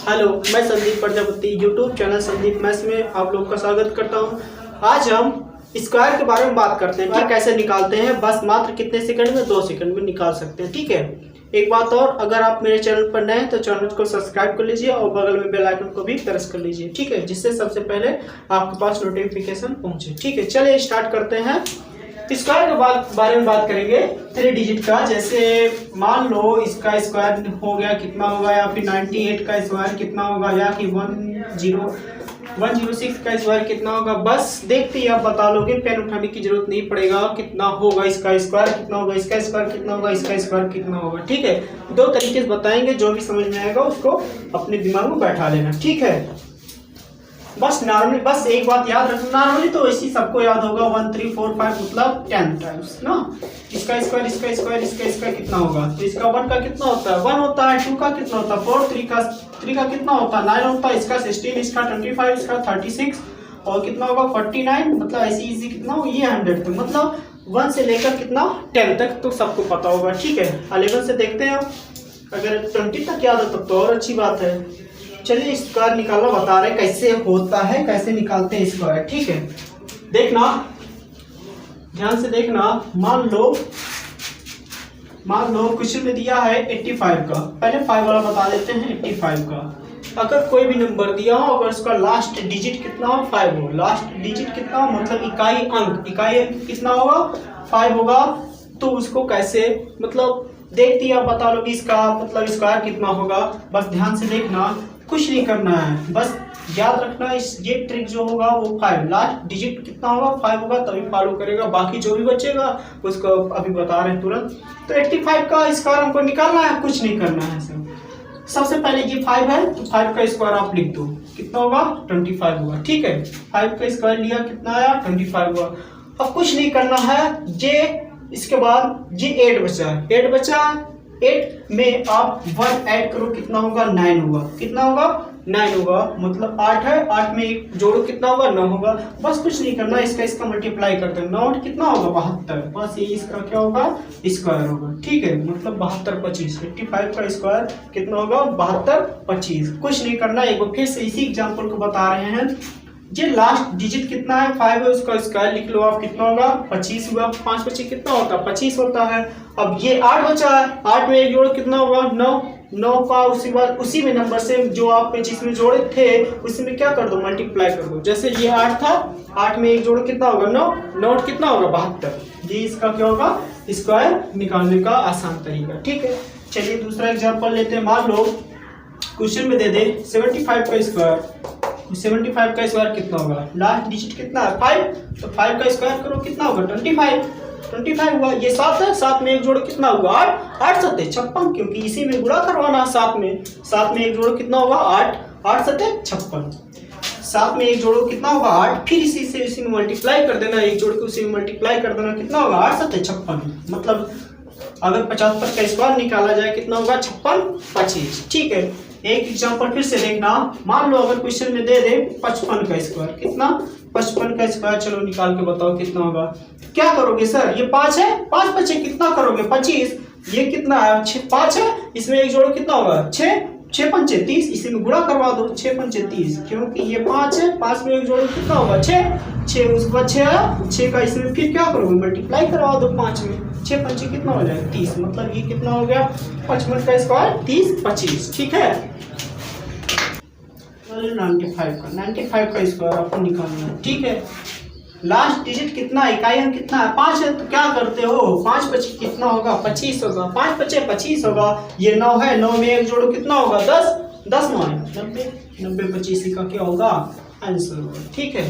Hello, मैं Sandeep Prajapati YouTube channel Sandeep maths में आप लोग का स्वागत करता हूं। आज हम स्क्वायर के बारे में बात करते हैं कि कैसे निकालते हैं। बस मात्र कितने सेकंड में, 2 सेकंड में निकाल सकते हैं। ठीक है। एक बात और, अगर आप मेरे चैनल पर नए हैं तो चैनल को सब्सक्राइब कर लीजिए और बगल में बेल आइकन को भी प्रेस कर लीजिए। ठीक है, जिससे सबसे पहले आपके पास नोटिफिकेशन पहुंचे। ठीक है, चलिए स्टार्ट करते हैं। स्क्वायर के बारे में बात करेंगे 3 डिजिट का। जैसे मान लो इसका स्क्वायर हो गया कितना होगा, या फिर 98 का स्क्वायर कितना होगा, या कि 106 का स्क्वायर कितना होगा। बस देखते ही आप बता लोगे, पेन उठाने की जरूरत नहीं पड़ेगा। कितना होगा इसका स्क्वायर, कितना होगा इसका स्क्वायर, कितना होगा इसका स्क्वायर, कितना होगा। ठीक है, 2 तरीके से बताएंगे, जो भी समझ में आएगा उसको अपने दिमाग में बैठा लेना। ठीक है, बस नॉर्मली बस एक बात याद रखना, नॉर्मली तो ऐसी सबको याद होगा 1 3 4 5 मतलब 10 टाइम्स ना। इसका स्क्वायर इसका स्क्वायर इसका स्क्वायर कितना होगा, तो इसका 1 का कितना होता है, 1 होता है। 2 का कितना होता है, 4, 3 का कितना होता है, 9 होता है। इसका 16, इसका 25, इसका 36 और कितना होगा 49। मतलब ऐसी इजी कितना हो, ये 100 तक, मतलब 1 से लेकर कितना 10 तक तो सबको पता होगा। ठीक है, 11 से देखते हैं। अगर 20 तक याद हो तब तो और अच्छी बात है। चलिए स्क्वायर निकालना बता रहे कैसे होता है, कैसे निकालते हैं स्क्वायर। ठीक है, देखना ध्यान से देखना। मान लो क्वेश्चन में दिया है 85 का। पहले 5 वाला बता देते हैं। 85 का अगर कोई भी नंबर दिया हो, अगर उसका लास्ट डिजिट कितना हो, 5 हो। लास्ट डिजिट कितना हो मतलब इकाई अंक कितना होगा, 5 होगा। तो उसको कैसे मतलब देखती आप बता लो कि इसका मतलब स्क्वायर कितना होगा। बस ध्यान से देखना, कुछ नहीं करना है, बस याद रखना ये ट्रिक जो होगा वो 5 लास्ट डिजिट कितना होगा, 5 होगा, तभी फॉलो करेगा। बाकी जो भी बचेगा उसको अभी बता रहे हैं तुरंत। तो 85 का स्क्वायर हमको निकालना है, कुछ नहीं करना है। सबसे पहले ये 5 है तो 5 का स्क्वायर आप लिख दो, कितना होगा 25 होगा। ठीक है, 5 का स्क्वायर लिया, कितना आया 25 हुआ। अब कुछ नहीं करना है, ये इसके बाद ये 8 बचा है। 8 बचा, 8 में आप 1 ऐड करो, कितना होगा 9 होगा। कितना होगा 9 होगा, मतलब 8 है, 8 में 1 जोड़ो, कितना होगा 9 होगा। बस कुछ नहीं करना, इसका मल्टीप्लाई करते हैं। 9 कितना होगा 72, बस ये इसका क्या होगा स्क्वायर होगा। ठीक है, मतलब 72 25। 85 का स्क्वायर कितना होगा 72 25। कुछ नहीं करना, एक बार फिर से इसी एग्जाम्पल को बता रहे हैं। ये लास्ट डिजिट कितना है 5 है, उसका स्क्वायर लिख लो आप, कितना होगा 25 हुआ। 5 25 कितना होता है 25 होता है। अब ये 8 बचा है, 8 में 1 जोड़ कितना होगा 9 का उसी बार उसी में नंबर से जो आप 25 में जोड़े थे उसी में क्या कर दो मल्टीप्लाई कर दो। जैसे ये 8 था, 8 में 1 जोड़ कितना होगा 9 कितना होगा 72। ये इसका क्या होगा स्क्वायर निकालने का आसान तरीका। ठीक है, चलिए दूसरा एग्जाम्पल लेते हैं। मान लो क्वेश्चन में दे दे 75 का स्क्वायर। 75 का स्क्वायर कितना होगा, लास्ट डिजिट कितना है 5, तो 5 का स्क्वायर करो, कितना होगा 25 हुआ। ये 7 है, 7 में 1 जोड़ो, कितना हुआ 8 7 56, क्योंकि इसी में गुणा करवाना है। 7 में 1 जोड़ो, कितना होगा 8 7 56। 7 में 1 जोड़ो, कितना होगा 8, फिर इसी में मल्टीप्लाई कर देना, 1 जोड़ के उसी में मल्टीप्लाई कर देना, कितना होगा 8 7 56। मतलब अगर 75 का स्क्वायर निकाला जाए कितना होगा 56 25। ठीक है, एक एग्जांपल फिर से देखना। मान लो अगर क्वेश्चन में दे दे 55 का स्क्वायर, कितना 55 का स्क्वायर, चलो निकाल के बताओ कितना होगा। क्या करोगे सर, ये 5 है, 5 बचे, कितना करोगे 25। ये कितना है 5 है, इसमें 1 जोड़ो, कितना होगा 6 6 5 30, इसी में गुणा करवा दो 6 5 30, क्योंकि ये 5 है, 5 में 1 जोड़ो, कितना होगा 6 उसके बाद 6 आया, 6 का इसमें फिर क्या करोगे मल्टीप्लाई करवा दो 5 में, 6 5 कितना हो जाएगा 30। मतलब ये कितना हो गया 55 का स्क्वायर 30 25। ठीक है, 95 का स्क्वायर आपको निकालना है। ठीक है, लास्ट डिजिट कितना है, इकाई अंक कितना है 5 है, तो क्या करते हो 5 25 कितना होगा 25 होगा। 5 25 25 होगा। ये 9 है, 9 में 1 जोड़ो, कितना होगा 10 10 9 90 90 25 का क्या होगा आंसर होगा। ठीक है,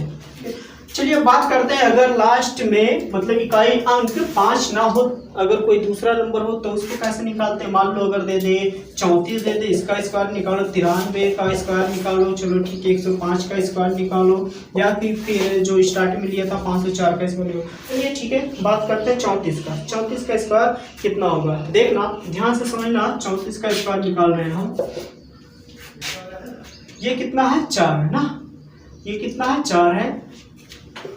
चलिए बात करते हैं अगर लास्ट में मतलब इकाई अंक 5 ना हो, अगर कोई दूसरा नंबर हो तो उसको कैसे निकालते हैं। मान लो अगर दे दे 34 दे दे, इसका स्क्वायर निकालो, 93 का स्क्वायर निकालो, चलो ठीक है 105 का स्क्वायर निकालो, या फिर जो स्टार्टिंग में लिया था 504 का स्क्वायर निकालो। चलिए ठीक है, बात करते हैं 34 का। 34 का स्क्वायर कितना होगा, देखना ध्यान से समझना। 34 का स्क्वायर निकाल रहे हैं हम। ये कितना है 4 है ना, ये कितना है 4 है।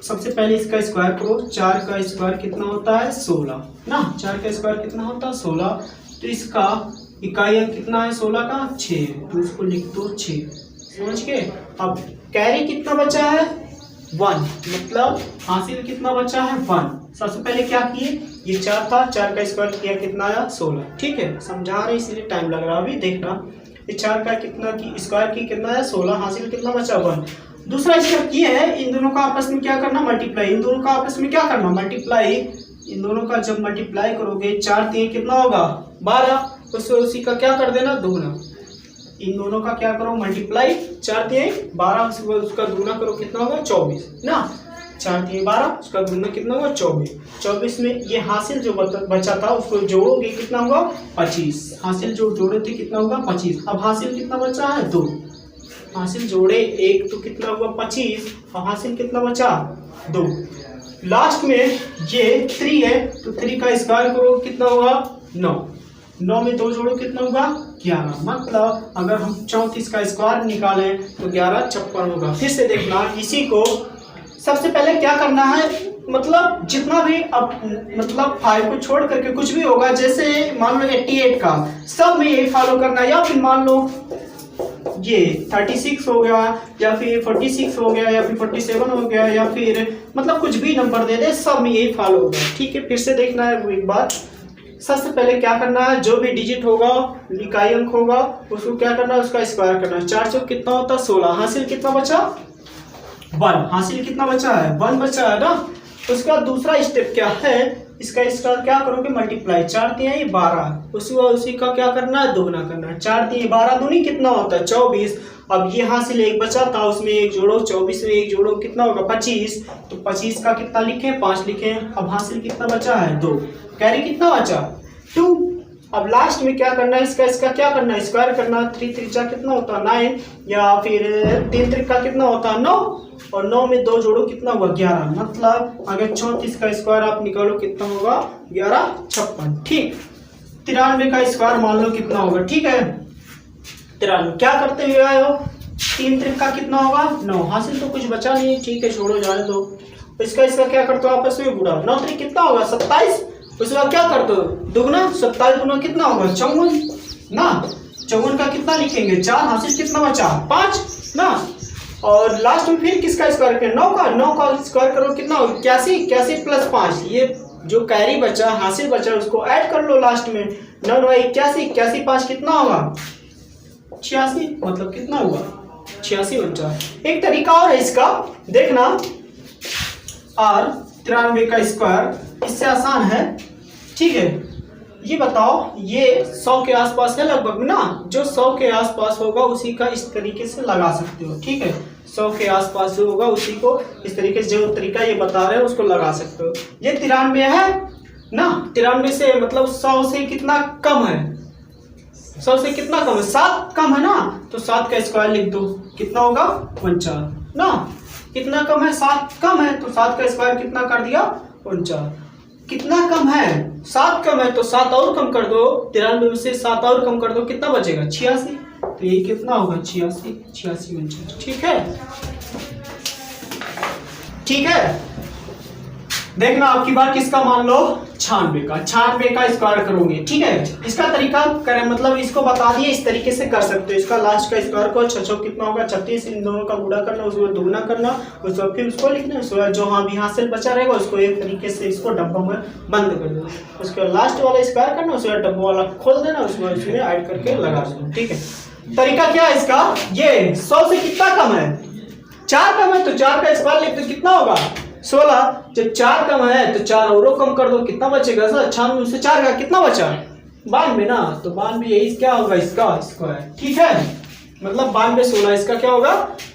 सबसे पहले इसका स्क्वायर करो, 4 का स्क्वायर कितना होता है 16 ना, 4 का स्क्वायर कितना होता है 16। तो इसका इकाई अंक कितना है 16 का 6, तो उसको लिख दो 6, समझ के। अब कैरी कितना बचा है 1, मतलब हासिल कितना बचा है 1। सबसे पहले क्या किए, ये 4 था, 4 का स्क्वायर किया कितना आया 16, ठीक है, समझा रहे इसलिए टाइम लग रहा है। अभी देखना ये 4 का कितना की स्क्वायर की कितना है 16, हासिल कितना बचा 1। दूसरा स्टेप ये है, इन दोनों का आपस में क्या करना मल्टीप्लाई, इन दोनों का आपस में क्या करना मल्टीप्लाई। इन दोनों का जब मल्टीप्लाई करोगे 4 3 कितना होगा 12, उसी का क्या कर देना दुगना। इन दोनों का क्या करो मल्टीप्लाई, 4 3 12, उसका दुगना करो कितना होगा 24 ना, 4 3 12, उसका दुगना कितना होगा 24। 24 में ये हासिल जो बचा था उसको जोड़ोगे कितना होगा 25, हासिल जो जोड़े थे कितना होगा 25। अब हासिल कितना बचा है 2, हासिल जोड़े 1 तो कितना हुआ 25, और हासिल कितना बचा 2। लास्ट में ये 3 है, तो 3 का स्क्वायर करो कितना होगा 9, 9 में 2 जोड़ो कितना होगा 11, मतलब अगर हम 34 का स्क्वायर निकालें तो 11 56 होगा। फिर से देखना, इसी को सबसे पहले क्या करना है, मतलब जितना भी अब मतलब 5 को छोड़ करके कुछ भी होगा, जैसे मान लो 88 का सब में यही फॉलो करना है, या फिर मान लो ये 36 हो गया, या फिर 46 हो गया, या फिर 47 हो गया, या फिर मतलब कुछ भी नंबर दे दे, सब में यही फॉलो होगा, ठीक है। फिर से देखना है एक बार, सबसे पहले क्या करना है, जो भी डिजिट होगा इकाई अंक होगा उसको क्या करना है उसका स्क्वायर करना है। 4 चौक कितना होता है 16, हासिल कितना बचा 1, हासिल कितना बचा है 1 बचा है ना। उसका दूसरा स्टेप क्या है, इसका क्या करोगे मल्टीप्लाई, 4 3 12, उसी का क्या करना है दुगना करना है। 4 3 12 दूनी कितना होता है 24। अब ये हासिल 1 बचा था, उसमें 1 जोड़ो, 24 में 1 जोड़ो कितना होगा 25, तो 25 का कितना लिखें 5 लिखें। अब हासिल कितना बचा है 2, कैरी कितना बचा 2। अब लास्ट में क्या करना है, इसका क्या करना है स्क्वायर करना। 3 3 कितना होता है 9, या फिर 3 3 का कितना होता है 9, और 9 में 2 जोड़ो कितना होगा 11, मतलब अगर 34 का स्क्वायर आप निकालो कितना होगा 11 56, ठीक। 93 का स्क्वायर मान लो कितना होगा, ठीक है 93 क्या करते हुए आए हो, 3 3 का कितना होगा 9, हासिल तो कुछ बचा नहीं, ठीक है छोड़ो जाने दो। इसका क्या करते हो आपस में गुणा, 9 3 कितना होगा 27, उसके बाद क्या करते हो दुगना, 27 गुना कितना होगा 54 ना, 54 का कितना लिखेंगे 4, हासिल कितना बचा 5 ना। और लास्ट में फिर किसका स्क्वायर करें 9 का स्क्वायर करो कितना होगा 81, 81 प्लस 5, ये जो कैरी बचा हासिल बचा उसको ऐड कर लो लास्ट में, 9 9 81, 81 5 कितना होगा 86, मतलब कितना हुआ 86 बचा। एक तरीका और है इसका देखना, और 93 का स्क्वायर इससे आसान है, ठीक है। ये बताओ ये 100 के आसपास है लगभग ना, जो 100 के आसपास होगा उसी का इस तरीके से लगा सकते हो, ठीक है। 100 के आसपास जो होगा उसी को इस तरीके से, जो तरीका ये बता रहे हैं उसको लगा सकते हो। ये 93 है ना, 93 से मतलब 100 से कितना कम है, 100 से कितना कम है 7 कम है ना, तो 7 का स्क्वायर लिख दो कितना होगा 49 ना। कितना कम है 7 कम है, तो 7 का स्क्वायर कितना कर दिया 49। कितना कम है 7 कम है, तो 7 और कम कर दो, 93 में से 7 और कम कर दो कितना बचेगा 86, तो ये कितना होगा 86 बचेगा, ठीक है। ठीक है देखना आपकी बार किसका मान लो 96 का स्क्वायर करोगे, ठीक है। इसका तरीका करें मतलब इसको बता दिए, इस तरीके से कर सकते हो। इसका लास्ट का स्क्वायर को 6 कितना होगा 36, इन दोनों का गुणा करना, उसको दुगना करना, उसको फिर उसको लिखना, उसको जो हाँ भी हासिल बचा रहेगा उसको एक तरीके से इसको डब्बा में बंद कर दो, उसके लास्ट वाला स्क्वायर करना, उसके बाद डब्बा वाला खोल देना, उसमें इसमें ऐड करके लगा दो, ठीक है। तरीका क्या है इसका, ये 100 से कितना कम है 4 कम है, तो 4 का स्क्वायर लिख दो कितना होगा 16। जब 4 कम है तो 4 और कम कर दो कितना बचेगा सर 96 से 4 का कितना बचा 92 ना, तो 92 यही क्या होगा इसका स्क्वायर, ठीक है। मतलब 92 16 इसका क्या होगा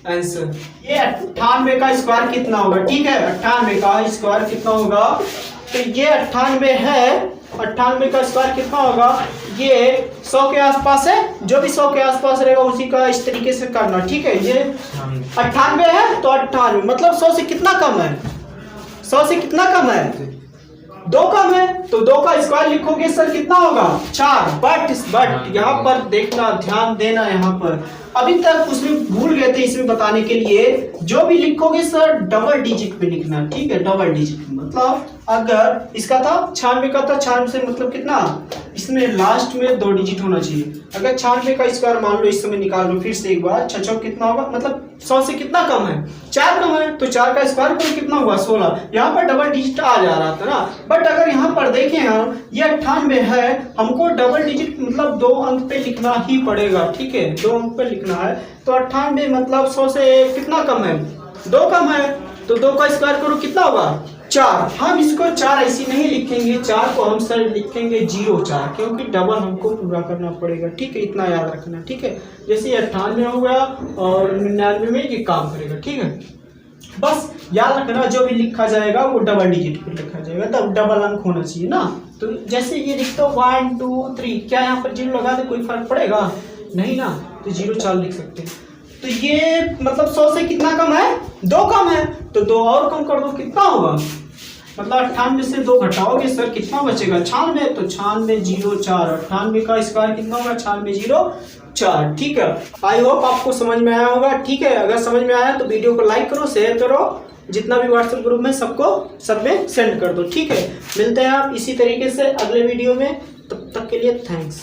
आंसर। ये 98 का स्क्वायर कितना होगा, ठीक है 98 का स्क्वायर कितना होगा, तो ये 98 है, 98 का स्क्वायर कितना होगा, ये 100 के आसपास है, जो भी 100 के आसपास रहेगा उसी का इस तरीके से करना, ठीक है। ये 98 है तो 98 मतलब 100 से कितना कम है, 100 से कितना कम है 2 कम है, तो 2 का स्क्वायर लिखोगे सर कितना होगा 4। बट यहाँ पर देखना ध्यान देना, यहाँ पर अभी तक उसमें भूल गए थे इसमें बताने के लिए, जो भी लिखोगे सर डबल डिजिट पे लिखना, ठीक है। डबल डिजिट मतलब अगर इसका था 96 का था, 96 से मतलब कितना इसमें लास्ट में 2 डिजिट होना चाहिए। अगर 96 का स्क्वायर मान लो इस समय निकाल लो, फिर से एक बार 6 कितना होगा, मतलब 100 से कितना कम है, 4 कम है, तो 4 का स्क्वायर पर कितना हुआ 16। यहाँ पर डबल डिजिट आ जा रहा था ना, बट अगर यहाँ पर देखें हम ये 98 है, हमको डबल डिजिट मतलब 2 अंक पे लिखना ही पड़ेगा, ठीक है, 2 अंक पे लिखना है। तो 98 मतलब 100 से कितना कम है, 2 कम है, तो 2 का स्क्वायर करो कितना होगा 4। हम इसको 4 ऐसी नहीं लिखेंगे, 4 को हम सर लिखेंगे 0,4, क्योंकि डबल हमको पूरा करना पड़ेगा, ठीक है, इतना याद रखना, ठीक है। जैसे 98 हो गया और 99 में ये काम करेगा, ठीक है। बस याद रखना जो भी लिखा जाएगा वो डबल डिजिट पे लिखा जाएगा, तब डबल अंक होना चाहिए ना। तो जैसे ये लिखते हो 1 2 3, क्या यहाँ पर 0 लगा दे कोई फर्क पड़ेगा नहीं ना, तो 0,4 लिख सकते हैं। तो ये मतलब 100 से कितना कम है, 2 कम है, तो 2 और कम कर दो कितना होगा, मतलब 98 से 2 घटाओगे सर कितना बचेगा 96, तो 96 0,4, 98 का स्क्वायर कितना होगा 96 0,4, ठीक है। आई होप आपको समझ में आया होगा, ठीक है। अगर समझ में आया तो वीडियो को लाइक करो, शेयर करो, जितना भी व्हाट्सएप ग्रुप में सबको सब में सेंड कर दो, ठीक है। मिलते हैं आप इसी तरीके से अगले वीडियो में, तब तक के लिए थैंक्स।